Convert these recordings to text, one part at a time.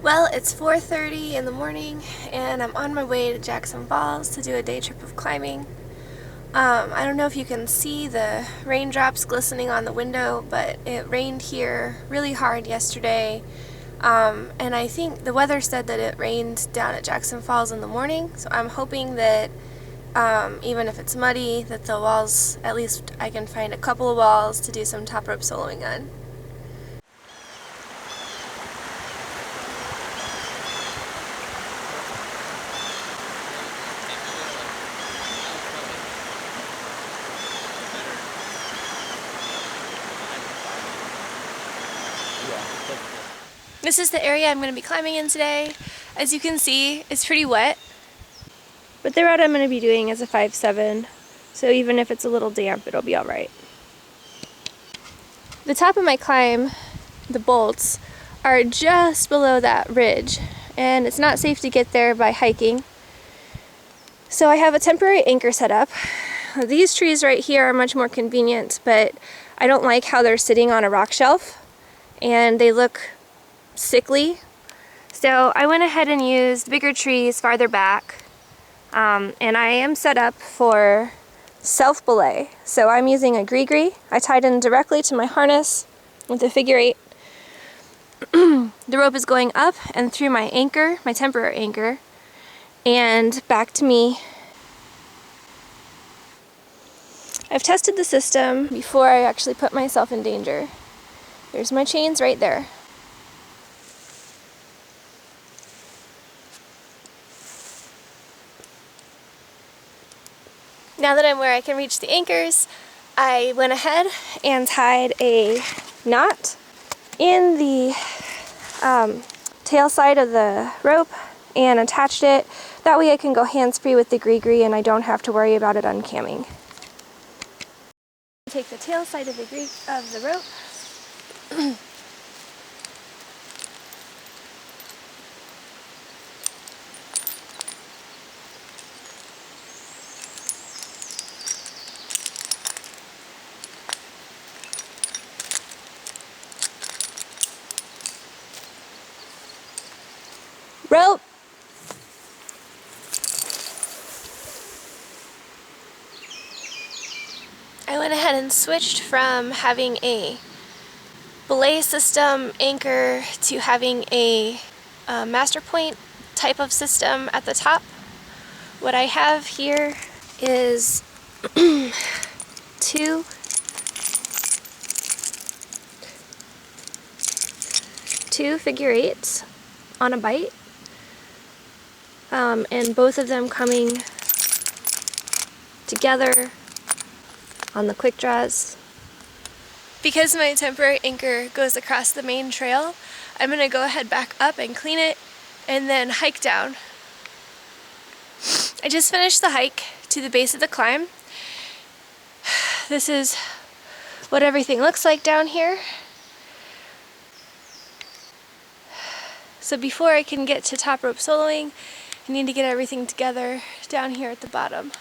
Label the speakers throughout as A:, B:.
A: Well, it's 4:30 in the morning and I'm on my way to Jackson Falls to do a day trip of climbing. I don't know if you can see the raindrops glistening on the window, but it rained here really hard yesterday. And I think the weather said that it rained down at Jackson Falls in the morning, so I'm hoping that even if it's muddy, that the walls, at least I can find a couple of walls to do some top rope soloing on. This is the area I'm going to be climbing in today. As you can see, it's pretty wet. But the route I'm going to be doing is a 5-7, so even if it's a little damp, it'll be alright. The top of my climb, the bolts, are just below that ridge, and it's not safe to get there by hiking. So I have a temporary anchor set up. These trees right here are much more convenient, but I don't like how they're sitting on a rock shelf, and they look sickly. So I went ahead and used bigger trees farther back, and I am set up for self-belay. So I'm using a gree-gree. I tied in directly to my harness with a figure 8. The rope is going up and through my anchor, my temporary anchor, and back to me. I've tested the system before I actually put myself in danger. There's my chains right there. Now that I'm where I can reach the anchors, I went ahead and tied a knot in the tail side of the rope and attached it. That way I can go hands-free with the gree-gree and I don't have to worry about it uncamming. Take the tail side of the rope. Rope! I went ahead and switched from having a belay system anchor to having a master point type of system at the top. What I have here is two figure 8s on a bite. And both of them coming together on the quick draws. Because my temporary anchor goes across the main trail, I'm going to go ahead back up and clean it and then hike down. I just finished the hike to the base of the climb. This is what everything looks like down here. So before I can get to top rope soloing, I need to get everything together down here at the bottom.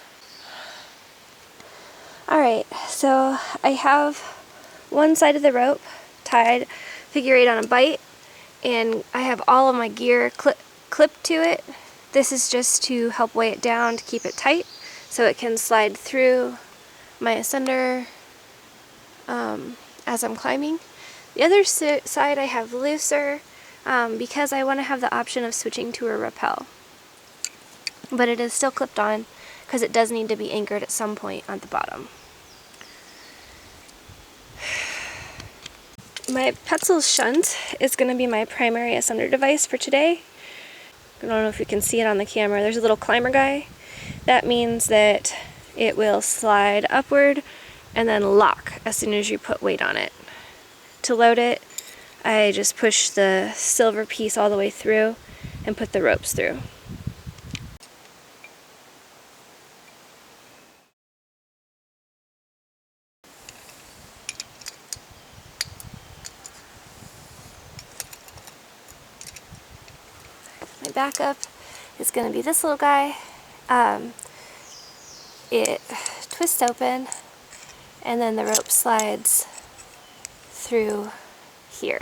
A: Alright, so I have one side of the rope tied figure 8 on a bite, and I have all of my gear clipped to it. This is just to help weigh it down to keep it tight so it can slide through my ascender as I'm climbing. The other side I have looser because I want to have the option of switching to a rappel. But it is still clipped on because it does need to be anchored at some point at the bottom. My Petzl shunt is going to be my primary ascender device for today. I don't know if you can see it on the camera. There's a little climber guy. That means that it will slide upward and then lock as soon as you put weight on it. To load it, I just push the silver piece all the way through and put the ropes through. My backup is going to be this little guy. It twists open and then the rope slides through here.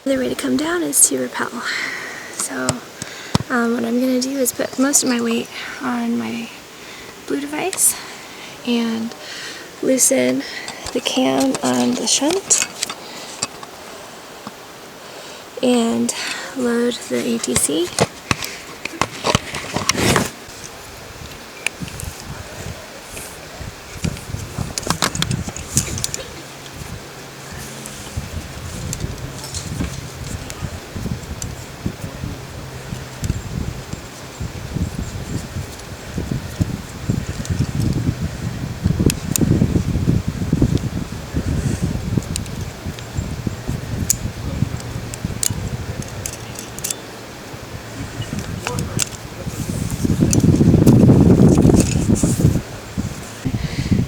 A: The way to come down is to rappel. So what I'm going to do is put most of my weight on my blue device and loosen the cam on the shunt and load the ATC.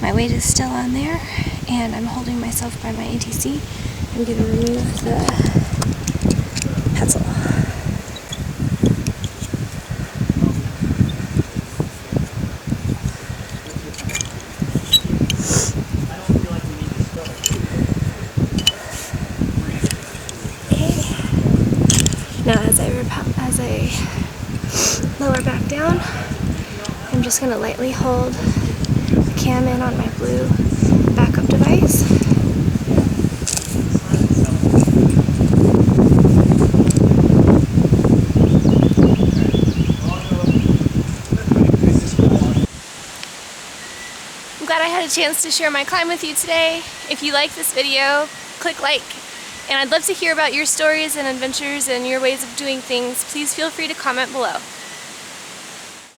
A: My weight is still on there, and I'm holding myself by my ATC. I'm going to remove the pedal. Okay. Now as I lower back down, I'm just going to lightly hold the cam in on my blue backup device. I'm glad I had a chance to share my climb with you today. If you like this video, click like. And I'd love to hear about your stories and adventures and your ways of doing things. Please feel free to comment below.